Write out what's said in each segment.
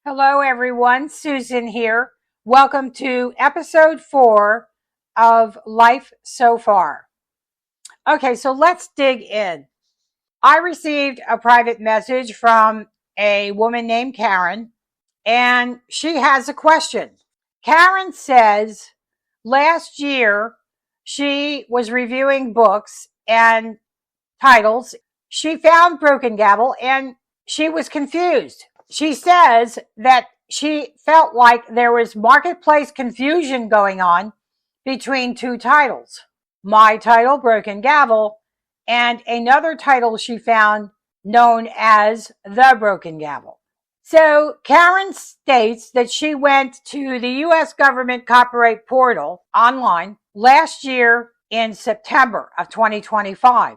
Hello, everyone. Susan here. Welcome to episode 4 of Life So Far. Okay, so let's dig in. I received a private message from a woman named Karen, and she has a question. Karen says last year she was reviewing books and titles. She found Broken Gavel and she was confused. She says that she felt like there was marketplace confusion going on between two titles. My title, Broken Gavel, and another title she found known as The Broken Gavel. So Karen states that she went to the U.S. government copyright portal online last year in September of 2025.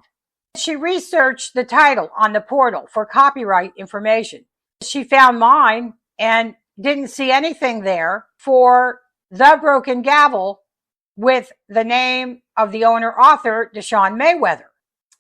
She researched the title on the portal for copyright information. She found mine and didn't see anything there for The Broken Gavel with the name of the owner author, Deshaun Mayweather.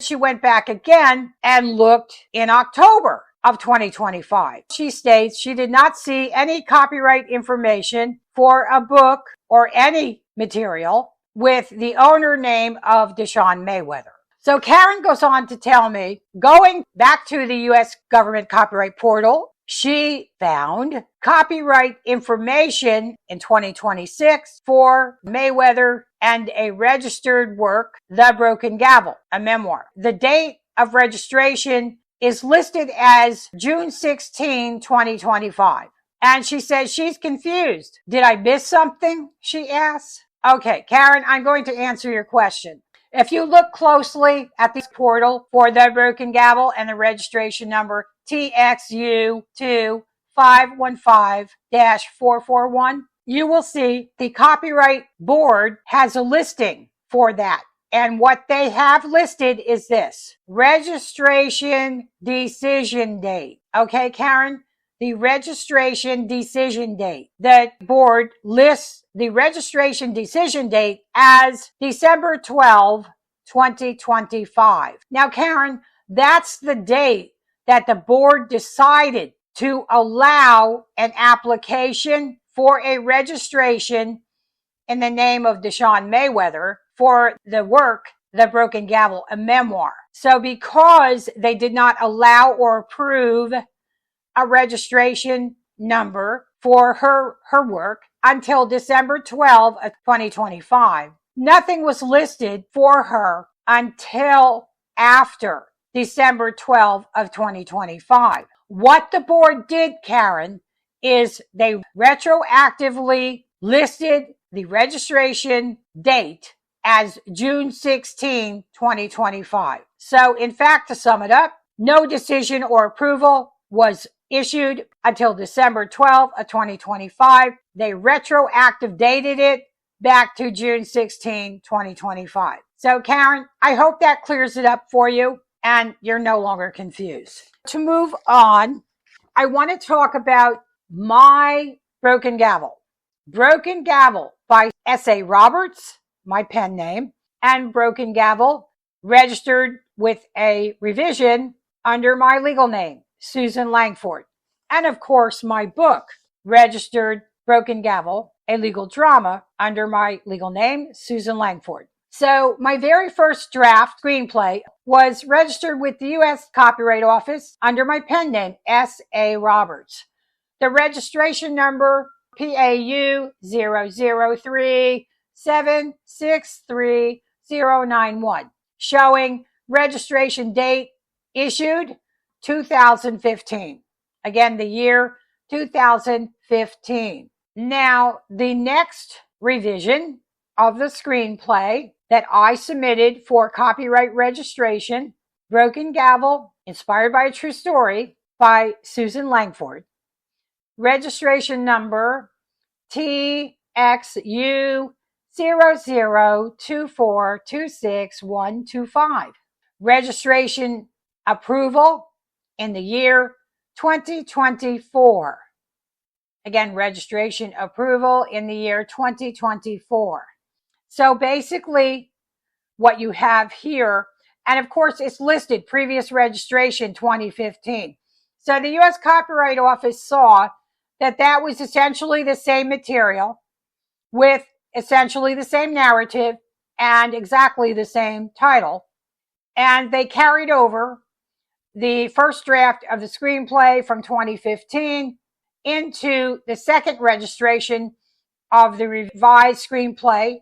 She went back again and looked in October of 2025. She states she did not see any copyright information for a book or any material with the owner name of Deshaun Mayweather. So Karen goes on to tell me, going back to the U.S. government copyright portal, she found copyright information in 2026 for Mayweather and a registered work, The Broken Gavel, a memoir. The date of registration is listed as June 16, 2025. And she says she's confused. Did I miss something? She asks. Okay, Karen, I'm going to answer your question. If you look closely at this portal for The Broken Gavel and the registration number TXU2515-441, you will see the copyright board has a listing for that. And what they have listed is this: registration decision date. Okay, Karen? The registration decision date. The board lists the registration decision date as December 12, 2025. Now, Karen, that's the date that the board decided to allow an application for a registration in the name of Deshaun Mayweather for the work, The Broken Gavel, a memoir. So because they did not allow or approve a registration number for her work until December 12 of 2025, nothing was listed for her until after December 12 of 2025. What the board did, Karen, is they retroactively listed the registration date as June 16, 2025. So in fact, to sum it up, no decision or approval was issued until December 12 of 2025. They retroactive dated it back to June 16, 2025. So Karen, I hope that clears it up for you and you're no longer confused. To move on, I want to talk about my Broken Gavel. Broken Gavel by S.A. Roberts, my pen name, and Broken Gavel registered with a revision under my legal name, Susan Langford. And of course, my book, registered Broken Gavel, a legal drama, under my legal name, Susan Langford. So my very first draft screenplay was registered with the U.S. Copyright Office under my pen name, S.A. Roberts. The registration number, PAU 003763091, showing registration date issued 2015. Again, the year 2015. Now, the next revision of the screenplay that I submitted for copyright registration, Broken Gavel, inspired by a true story by Susan Langford. Registration number TXU0024262125. Registration approval in the year 2024. Again, registration approval in the year 2024. So basically what you have here, and of course it's listed previous registration 2015. So the U.S. Copyright Office saw that was essentially the same material with essentially the same narrative and exactly the same title. And they carried over the first draft of the screenplay from 2015 into the second registration of the revised screenplay,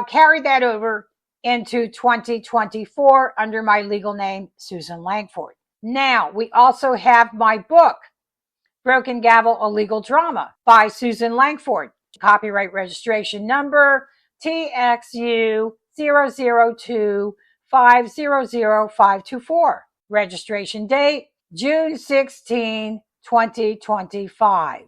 carried that over into 2024 under my legal name, Susan Langford. Now, we also have my book, Broken Gavel, A Legal Drama by Susan Langford. Copyright registration number TXU 002500524. Registration date June 16, 2025.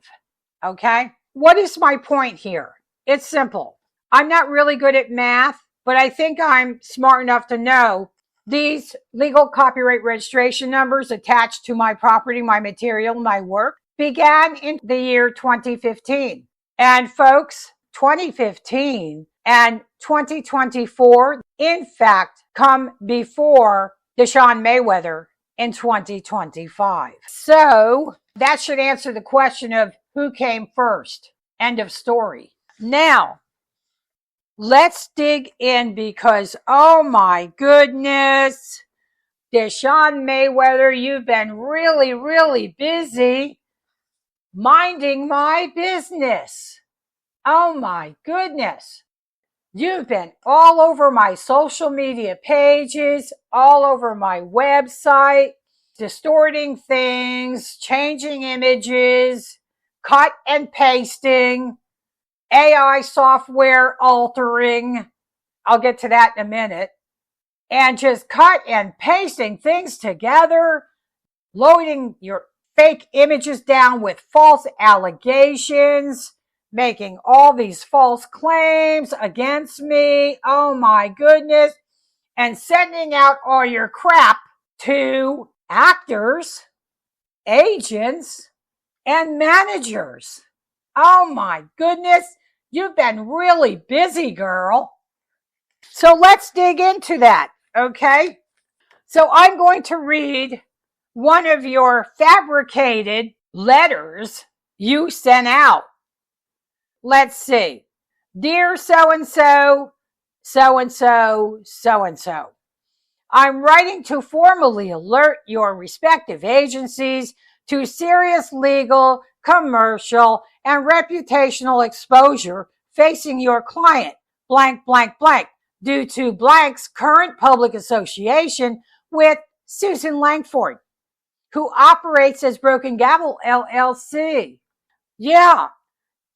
Okay? What is my point here? It's simple. I'm not really good at math, but I think I'm smart enough to know these legal copyright registration numbers attached to my property, my material, my work began in the year 2015. And folks, 2015 and 2024, in fact, come before Deshaun Mayweather in 2025. So that should answer the question of who came first. End of story. Now, let's dig in because, oh my goodness, Deshaun Mayweather, you've been really, really busy minding my business. Oh my goodness. You've been all over my social media pages, all over my website, distorting things, changing images, cut and pasting, AI software altering. I'll get to that in a minute. And just cut and pasting things together, loading your fake images down with false allegations, making all these false claims against me. Oh my goodness. And sending out all your crap to actors, agents, and managers. Oh my goodness. You've been really busy, girl. So let's dig into that, okay? So I'm going to read one of your fabricated letters you sent out. Let's see. Dear so-and-so, so-and-so, so-and-so. I'm writing to formally alert your respective agencies to serious legal, commercial, and reputational exposure facing your client, blank, blank, blank, due to blank's current public association with Susan Langford, who operates as Broken Gavel LLC. Yeah,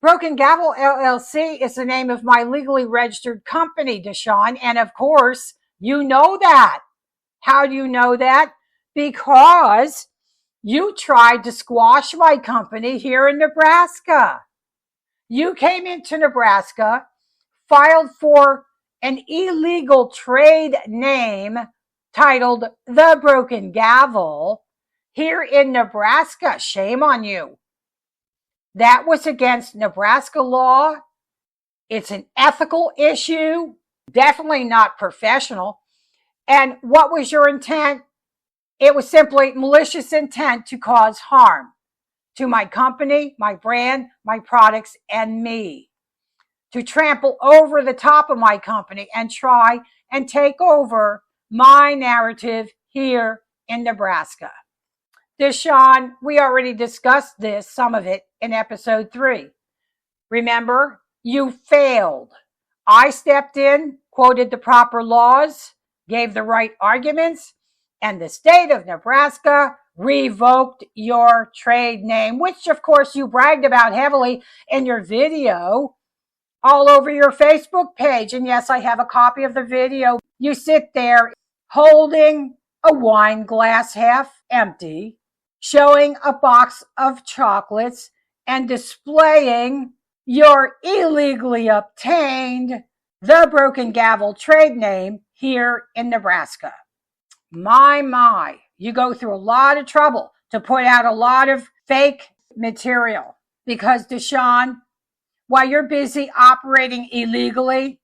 Broken Gavel LLC is the name of my legally registered company, Deshaun, and of course, you know that. How do you know that? Because you tried to squash my company here in Nebraska. You came into Nebraska, filed for an illegal trade name titled The Broken Gavel here in Nebraska. Shame on you. That was against Nebraska law. It's an ethical issue, definitely not professional. And what was your intent? It was simply malicious intent to cause harm to my company, my brand, my products, and me. To trample over the top of my company and try and take over my narrative here in Nebraska. Deshaun, we already discussed this, some of it, in episode 3. Remember, you failed. I stepped in, quoted the proper laws, gave the right arguments, and the state of Nebraska revoked your trade name, which of course you bragged about heavily in your video all over your Facebook page. And yes, I have a copy of the video. You sit there holding a wine glass half empty, showing a box of chocolates, and displaying your illegally obtained The Broken Gavel trade name here in Nebraska. My, you go through a lot of trouble to put out a lot of fake material because, Deshaun, while you're busy operating illegally,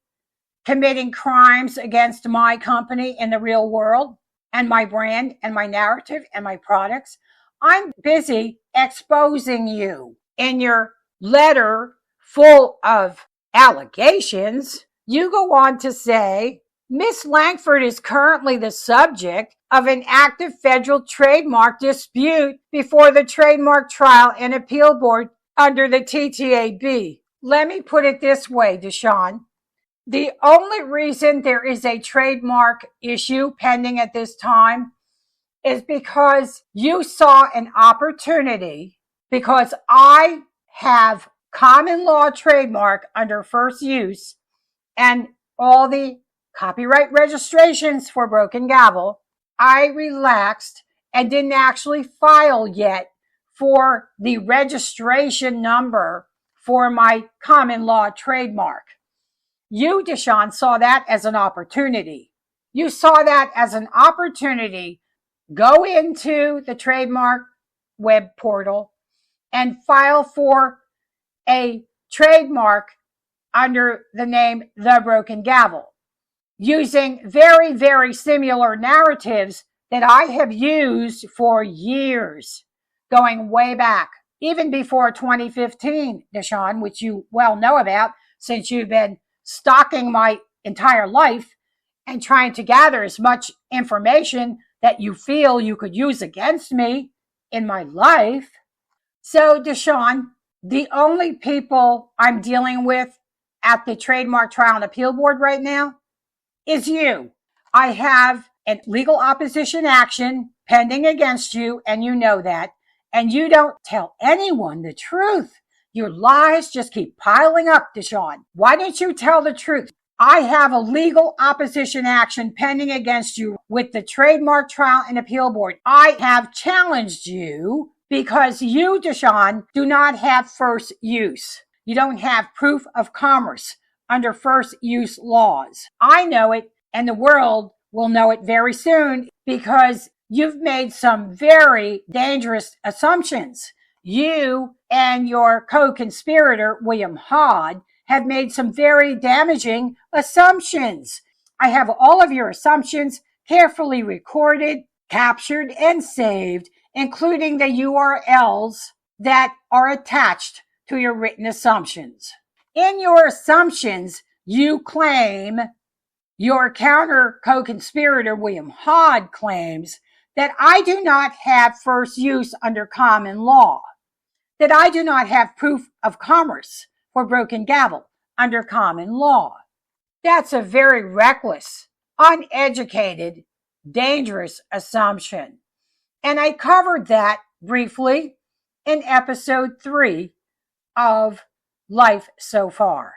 committing crimes against my company in the real world and my brand and my narrative and my products, I'm busy exposing you in your letter full of allegations, you go on to say, Miss Langford is currently the subject of an active federal trademark dispute before the Trademark Trial and Appeal Board under the TTAB. Let me put it this way, Deshawn. The only reason there is a trademark issue pending at this time is because you saw an opportunity, because I have common law trademark under first use and all the copyright registrations for Broken Gavel. I relaxed and didn't actually file yet for the registration number for my common law trademark. You, Deshawn, saw that as an opportunity. You saw that as an opportunity. Go into the trademark web portal and file for a trademark under the name The Broken Gavel, using very, very similar narratives that I have used for years, going way back, even before 2015, Deshawn, which you well know about since you've been stalking my entire life and trying to gather as much information that you feel you could use against me in my life. So, Deshawn, the only people I'm dealing with at the Trademark Trial and Appeal Board right now is you. I have a legal opposition action pending against you, and you know that. And you don't tell anyone the truth. Your lies just keep piling up, Deshawn. Why don't you tell the truth? I have a legal opposition action pending against you with the Trademark Trial and Appeal Board. I have challenged you because you, Deshawn, do not have first use. You don't have proof of commerce under first use laws. I know it, and the world will know it very soon, because you've made some very dangerous assumptions. You and your co-conspirator, William Hod, have made some very damaging assumptions. I have all of your assumptions carefully recorded, captured, and saved, including the URLs that are attached to your written assumptions. In your assumptions, you claim, your counter co-conspirator, William Hod, claims that I do not have first use under common law, that I do not have proof of commerce for Broken Gavel under common law. That's a very reckless, uneducated, dangerous assumption. And I covered that briefly in episode 3 of Life So Far.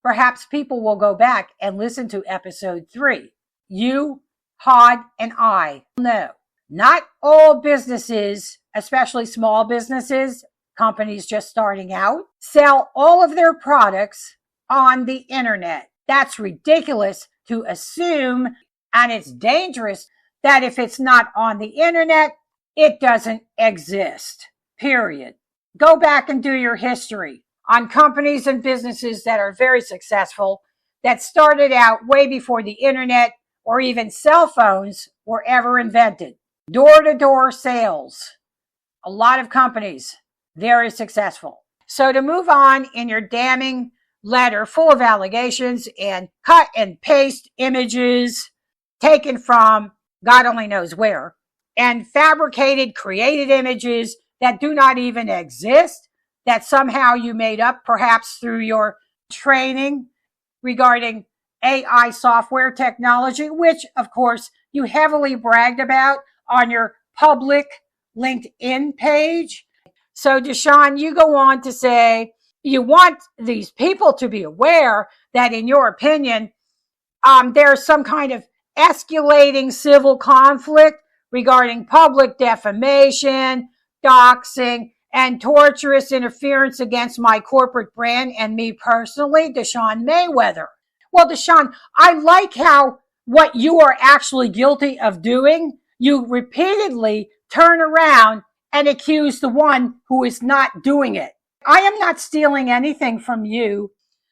Perhaps people will go back and listen to episode 3. You, Hod, and I know not all businesses, especially small businesses, companies just starting out, sell all of their products on the internet. That's ridiculous to assume, and it's dangerous that if it's not on the internet, it doesn't exist. Period. Go back and do your history on companies and businesses that are very successful, that started out way before the internet or even cell phones were ever invented. Door-to-door sales. A lot of companies, very successful. So to move on in your damning letter full of allegations and cut and paste images taken from God only knows where, and fabricated, created images that do not even exist, that somehow you made up perhaps through your training regarding AI software technology, which of course you heavily bragged about on your public LinkedIn page. So Deshawn, you go on to say you want these people to be aware that in your opinion, there's some kind of escalating civil conflict regarding public defamation, doxing, and torturous interference against my corporate brand and me personally, Deshawn Mayweather. Well, Deshawn, I like how what you are actually guilty of doing, you repeatedly turn around and accuse the one who is not doing it. I am not stealing anything from you.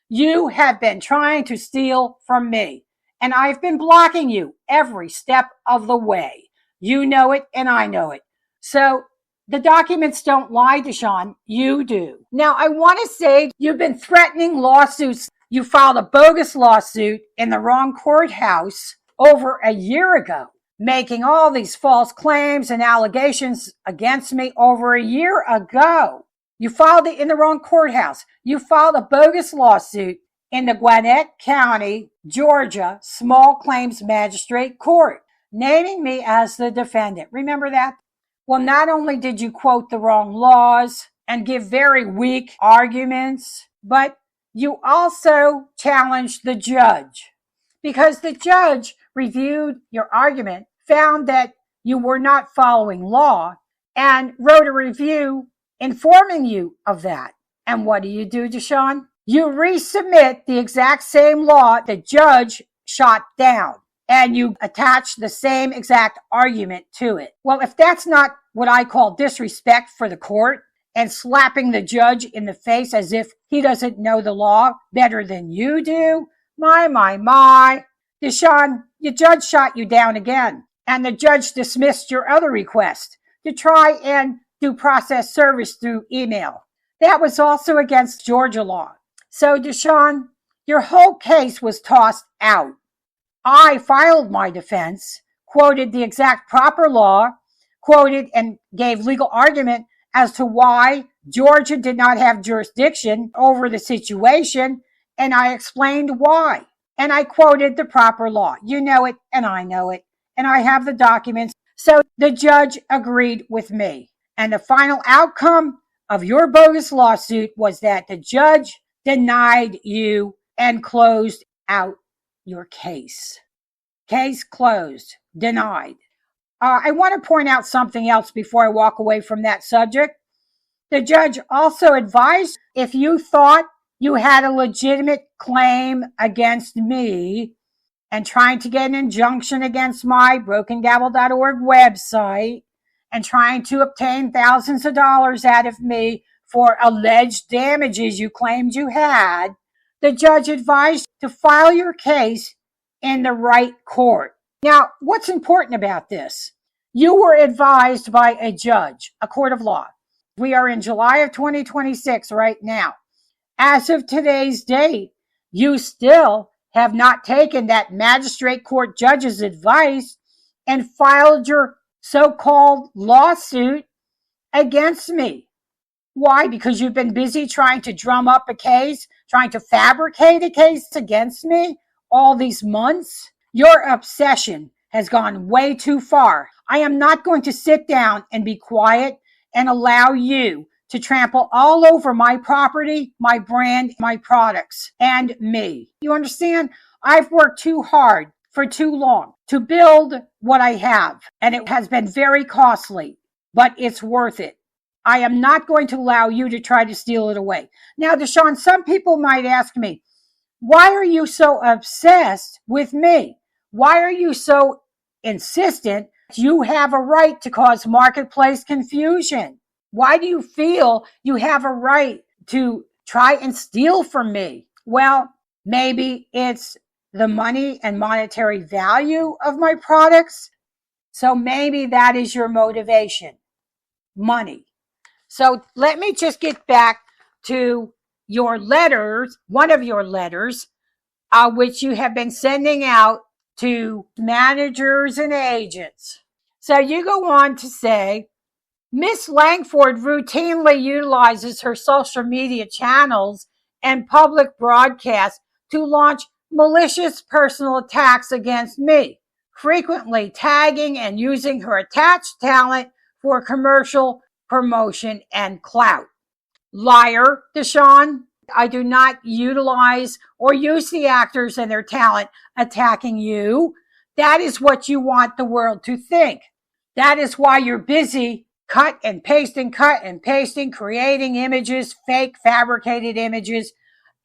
You have been trying to steal from me, and I've been blocking you every step of the way. You know it, and I know it. So The documents don't lie, Deshaun. You do. Now, I want to say you've been threatening lawsuits. You filed a bogus lawsuit in the wrong courthouse over a year ago, making all these false claims and allegations against me over a year ago. You filed it in the wrong courthouse. You filed a bogus lawsuit in the Gwinnett County, Georgia Small Claims Magistrate Court, naming me as the defendant. Remember that? Well, not only did you quote the wrong laws and give very weak arguments, but you also challenged the judge, because the judge reviewed your argument, found that you were not following law, and wrote a review informing you of that. And what do, Deshaun? You resubmit the exact same law the judge shot down, and you attach the same exact argument to it. Well, if that's not what I call disrespect for the court and slapping the judge in the face as if he doesn't know the law better than you do, my. Deshaun, your judge shot you down again, and the judge dismissed your other request to try and do process service through email. That was also against Georgia law. So, Deshaun, your whole case was tossed out. I filed my defense, quoted the exact proper law, quoted and gave legal argument as to why Georgia did not have jurisdiction over the situation, and I explained why. And I quoted the proper law. You know it, and I know it, and I have the documents. So the judge agreed with me. And the final outcome of your bogus lawsuit was that the judge denied you and closed out your case. Case closed, denied. I want to point out something else before I walk away from that subject. The judge also advised if you thought you had a legitimate claim against me and trying to get an injunction against my brokengavel.org website and trying to obtain thousands of dollars out of me for alleged damages you claimed you had, the judge advised to file your case in the right court. Now, what's important about this? You were advised by a judge, a court of law. We are in July of 2026 right now. As of today's date, you still have not taken that magistrate court judge's advice and filed your so-called lawsuit against me. Why? Because you've been busy trying to drum up a case, trying to fabricate a case against me all these months? Your obsession has gone way too far. I am not going to sit down and be quiet and allow you to trample all over my property, my brand, my products, and me. You understand? I've worked too hard for too long to build what I have, and it has been very costly, but it's worth it. I am not going to allow you to try to steal it away. Now, Deshaun, some people might ask me, why are you so obsessed with me? Why are you so insistent you have a right to cause marketplace confusion? Why do you feel you have a right to try and steal from me? Well, maybe it's the money and monetary value of my products. So maybe that is your motivation, money. So let me just get back to your letters, one of your letters, which you have been sending out to managers and agents. So you go on to say, Miss Langford routinely utilizes her social media channels and public broadcasts to launch malicious personal attacks against me, frequently tagging and using her attached talent for commercial promotion and clout. Liar, Deshaun. I do not utilize or use the actors and their talent attacking you. That is what you want the world to think. That is why you're busy cut and pasting, creating images, fake fabricated images,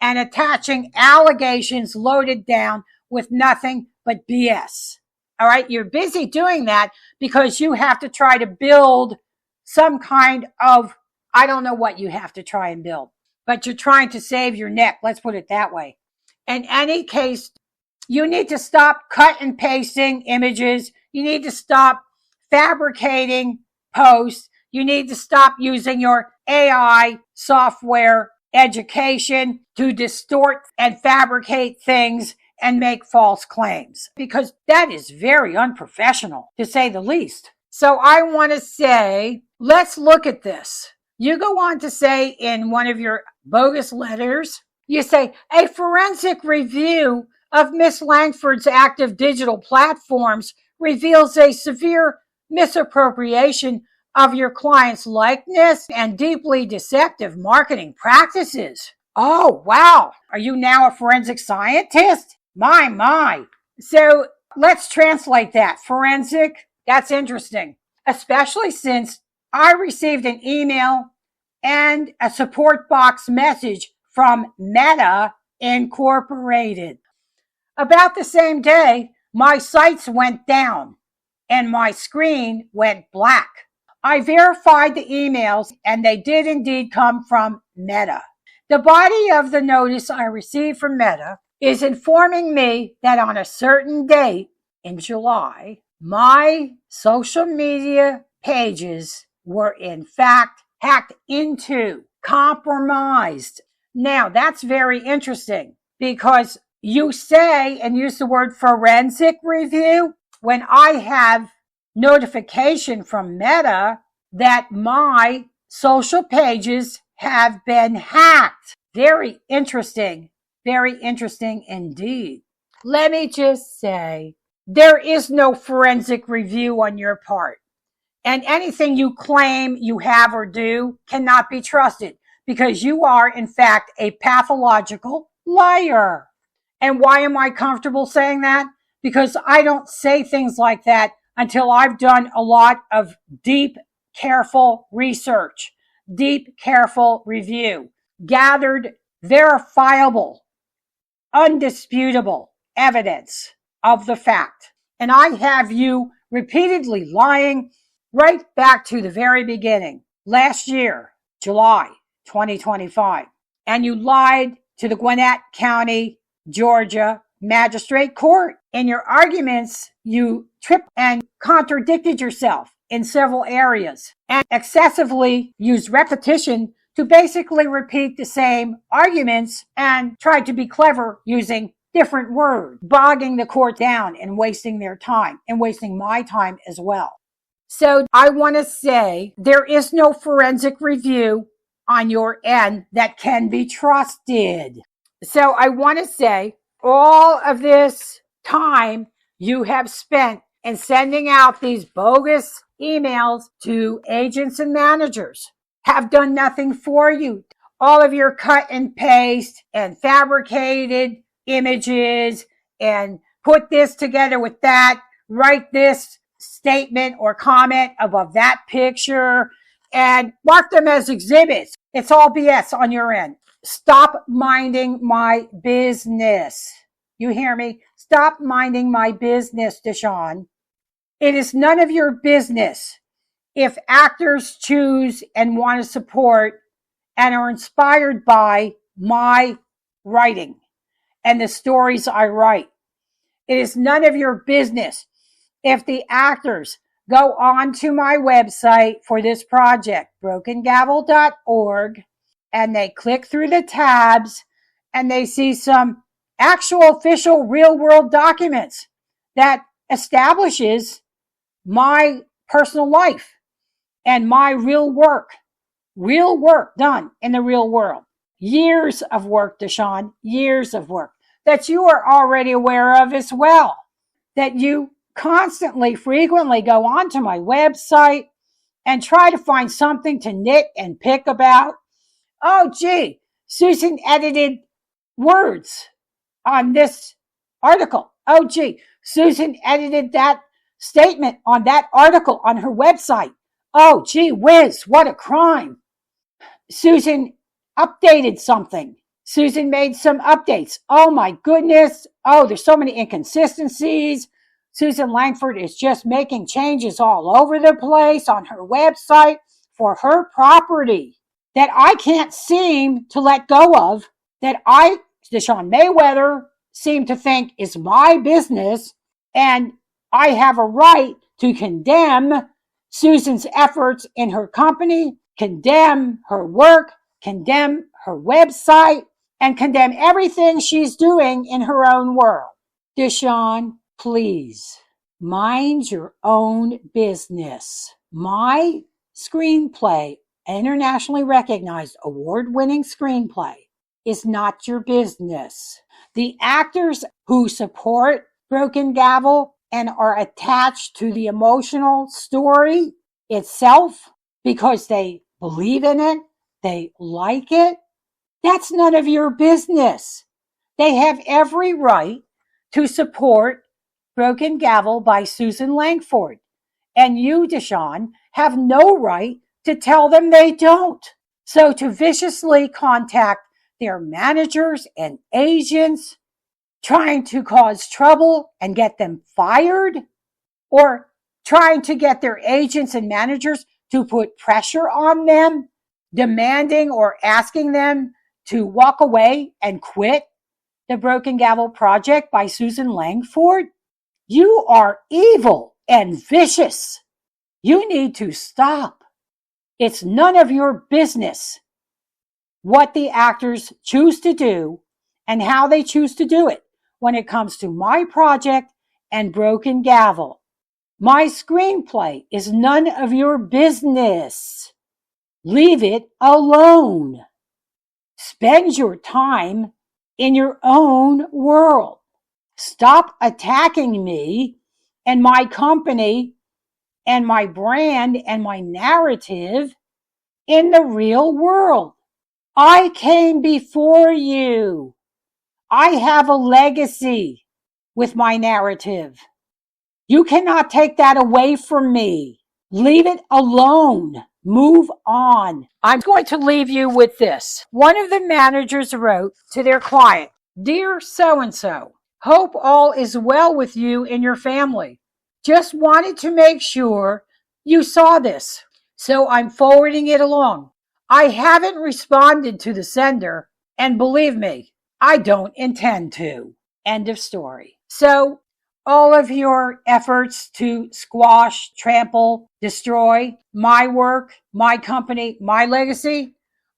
and attaching allegations loaded down with nothing but BS. All right. You're busy doing that because you have to try to build some kind of, I don't know what you have to try and build, but you're trying to save your neck. Let's put it that way. In any case, you need to stop cut and pasting images. You need to stop fabricating posts. You need to stop using your AI software education to distort and fabricate things and make false claims, because that is very unprofessional, to say the least. So I want to say, let's look at this. You go on to say in one of your bogus letters, you say, a forensic review of Miss Langford's active digital platforms reveals a severe misappropriation of your client's likeness and deeply deceptive marketing practices. Oh, wow. Are you now a forensic scientist? My. So let's translate that. Forensic, that's interesting, especially since I received an email and a support box message from Meta Incorporated. About the same day, my sites went down and my screen went black. I verified the emails and they did indeed come from Meta. The body of the notice I received from Meta is informing me that on a certain date in July, my social media pages were in fact hacked into, compromised. Now, that's very interesting because you say and use the word forensic review when I have notification from Meta that my social pages have been hacked. Very interesting indeed. Let me just say, there is no forensic review on your part. And anything you claim you have or do cannot be trusted because you are, in fact, a pathological liar. And why am I comfortable saying that? Because I don't say things like that until I've done a lot of deep, careful research, deep, careful review, gathered verifiable, undisputable evidence of the fact. And I have you repeatedly lying right back to the very beginning. Last year, July 2025. And you lied to the Gwinnett County, Georgia Magistrate Court. In your arguments, you tripped and contradicted yourself in several areas and excessively used repetition to basically repeat the same arguments and tried to be clever using different words, bogging the court down and wasting their time and wasting my time as well. So I want to say there is no forensic review on your end that can be trusted. So I want to say all of this time you have spent in sending out these bogus emails to agents and managers have done nothing for you. All of your cut and paste and fabricated images and put this together with that, write this statement or comment above that picture and mark them as exhibits. It's all BS on your end. Stop minding my business. You hear me? Stop minding my business, Deshawn. It is none of your business if actors choose and want to support and are inspired by my writing and the stories I write. It is none of your business if the actors go on to my website for this project, brokengavel.org, and they click through the tabs and they see some actual official real world documents that establishes my personal life and my real work done in the real world. Years of work, Deshawn, years of work that you are already aware of as well, that you constantly, frequently go onto my website and try to find something to nit and pick about. Oh, gee, Susan edited words on this article. Oh, gee, Susan edited that statement on that article on her website. Oh, gee whiz, what a crime. Susan updated something. Susan made some updates. Oh, my goodness. Oh, there's so many inconsistencies. Susan Langford is just making changes all over the place on her website for her property that I can't seem to let go of, that I, Deshawn Mayweather, seem to think is my business, and I have a right to condemn Susan's efforts in her company, condemn her work, condemn her website, and condemn everything she's doing in her own world. Deshawn, please mind your own business. My screenplay, internationally recognized award-winning screenplay, is not your business. The actors who support Broken Gavel and are attached to the emotional story itself because they believe in it, they like it, that's none of your business. They have every right to support Broken Gavel by Susan Langford. And you, Deshawn, have no right to tell them they don't. So to viciously contact their managers and agents, trying to cause trouble and get them fired, or trying to get their agents and managers to put pressure on them, demanding or asking them to walk away and quit the Broken Gavel Project by Susan Langford, you are evil and vicious. You need to stop. It's none of your business what the actors choose to do and how they choose to do it when it comes to my project and Broken Gavel. My screenplay is none of your business. Leave it alone. Spend your time in your own world. Stop attacking me and my company and my brand and my narrative in the real world. I came before you. I have a legacy with my narrative. You cannot take that away from me. Leave it alone. Move on. I'm going to leave you with this. One of the managers wrote to their client, "Dear so-and-so, hope all is well with you and your family. Just wanted to make sure you saw this, so I'm forwarding it along. I haven't responded to the sender, and believe me, I don't intend to." End of story. So all of your efforts to squash, trample, destroy my work, my company, my legacy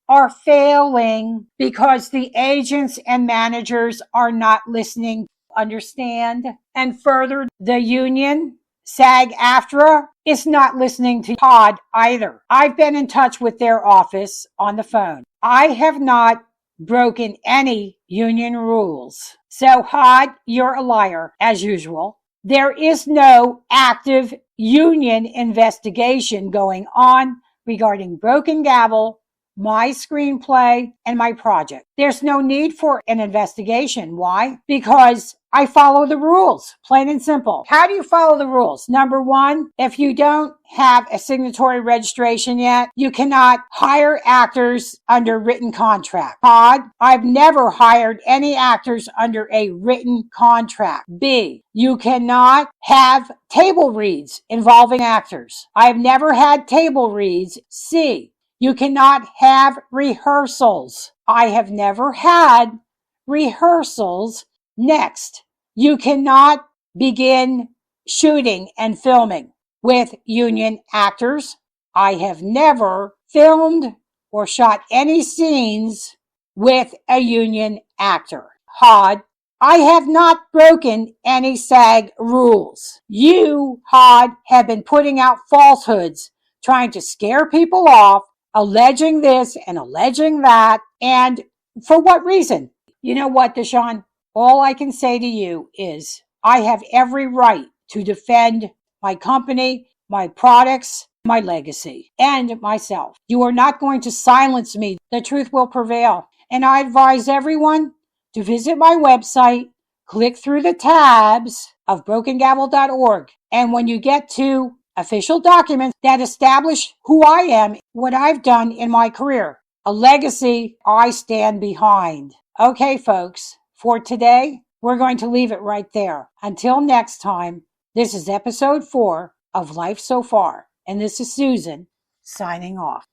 are failing because the agents and managers are not listening, understand. And further, the union, SAG-AFTRA, is not listening to Todd either. I've been in touch with their office on the phone. I have not broken any union rules. So, Hod, you're a liar, as usual. There is no active union investigation going on regarding Broken Gavel, my screenplay, and my project. There's no need for an investigation. Why? Because I follow the rules, plain and simple. How do you follow the rules? Number one, if you don't have a signatory registration yet, you cannot hire actors under written contract. Todd, I've never hired any actors under a written contract. B, you cannot have table reads involving actors. I've never had table reads. C, you cannot have rehearsals. I have never had rehearsals. Next, you cannot begin shooting and filming with union actors. I have never filmed or shot any scenes with a union actor. Hod, I have not broken any SAG rules. You, Hod, have been putting out falsehoods, trying to scare people off, alleging this and alleging that. And for what reason? You know what, Deshawn? All I can say to you is I have every right to defend my company, my products, my legacy, and myself. You are not going to silence me. The truth will prevail. And I advise everyone to visit my website, click through the tabs of brokengavel.org. And when you get to official documents that establish who I am, what I've done in my career, a legacy I stand behind. Okay, folks, for today, we're going to leave it right there. Until next time, this is episode 4 of Life So Far, and this is Susan signing off.